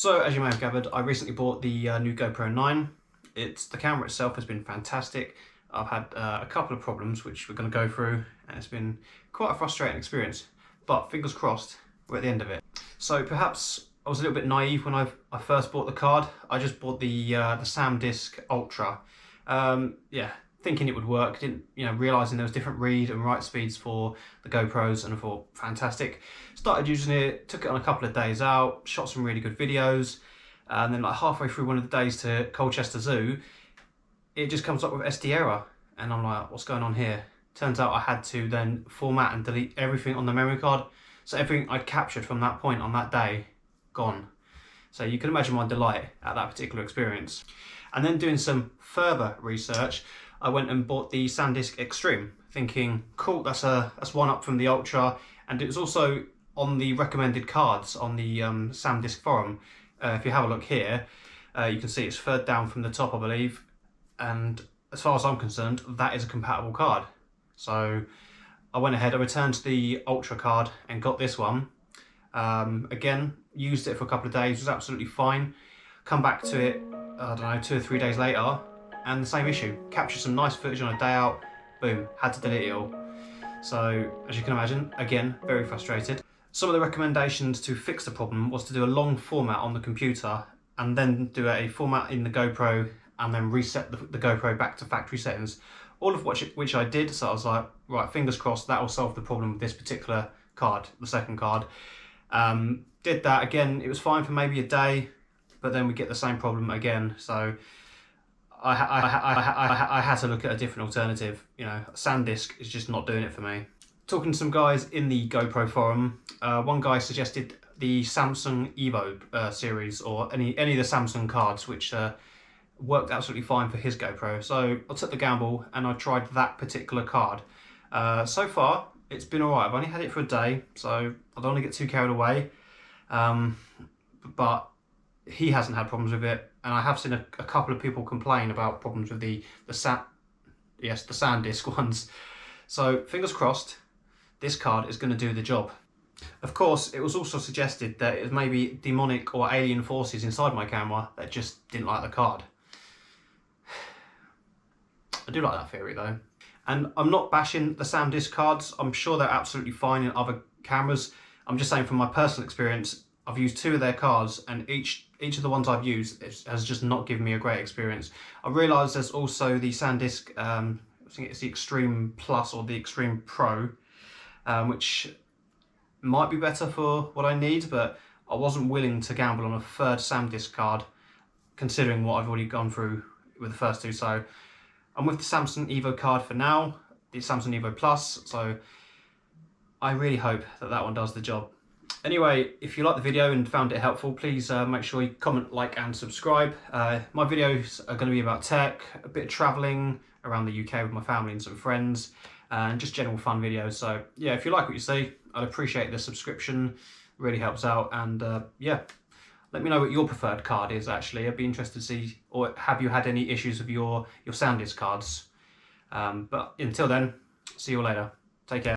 So as you may have gathered, I recently bought the new GoPro 9. The camera itself has been fantastic. I've had a couple of problems which we're going to go through, and it's been quite a frustrating experience, but fingers crossed we're at the end of it. So perhaps I was a little bit naive when I first bought the card. I just bought the SanDisk Ultra. Yeah, thinking it would work, didn't realising there was different read and write speeds for the GoPros, and I thought fantastic. Started using it, took it on a couple of days out, shot some really good videos, and then like halfway through one of the days to Colchester Zoo, it just comes up with SD error, and I'm like, what's going on here? Turns out I had to then format and delete everything on the memory card, so everything I'd captured from that point on that day, gone. So you can imagine my delight at that particular experience. And then doing some further research, I went and bought the SanDisk Extreme, thinking, cool, that's one up from the Ultra, and it was also on the recommended cards on the SanDisk forum. If you have a look here, you can see it's third down from the top, I believe, and as far as I'm concerned, that is a compatible card. So I went ahead, I returned the Ultra card and got this one. Again, used it for a couple of days, was absolutely fine. Come back to it, I don't know, 2 or 3 days later, and the same issue. Captured some nice footage on a day out, boom, had to delete it all. So, as you can imagine, again, very frustrated. Some of the recommendations to fix the problem was to do a long format on the computer and then do a format in the GoPro and then reset the GoPro back to factory settings. All of which I did, so I was like, right, fingers crossed that will solve the problem with this particular card, the second card. Did that again, it was fine for maybe a day, but then we get the same problem again. So I had to look at a different alternative. SanDisk is just not doing it for me. Talking to some guys in the GoPro forum, one guy suggested the Samsung Evo series, or any of the Samsung cards, which worked absolutely fine for his GoPro. So I took the gamble and I tried that particular card. So far, it's been alright. I've only had it for a day, so I don't want to get too carried away. But he hasn't had problems with it, and I have seen a couple of people complain about problems with the SanDisk ones. So fingers crossed, this card is going to do the job. Of course, it was also suggested that it was maybe demonic or alien forces inside my camera that just didn't like the card. I do like that theory though. And I'm not bashing the SanDisk cards. I'm sure they're absolutely fine in other cameras. I'm just saying from my personal experience, I've used 2 of their cards, and each of the ones I've used has just not given me a great experience. I realise there's also the SanDisk, I think it's the Extreme Plus or the Extreme Pro, which might be better for what I need, but I wasn't willing to gamble on a third SanDisk card, considering what I've already gone through with the first 2. So I'm with the Samsung Evo card for now, the Samsung Evo Plus, so I really hope that one does the job. Anyway, if you liked the video and found it helpful, please make sure you comment, like and subscribe. My videos are going to be about tech, a bit of travelling around the UK with my family and some friends, and just general fun videos. So yeah, if you like what you see, I'd appreciate the subscription, it really helps out. And yeah, let me know what your preferred card is actually. I'd be interested to see, or have you had any issues with your SanDisk cards? But until then, see you all later. Take care.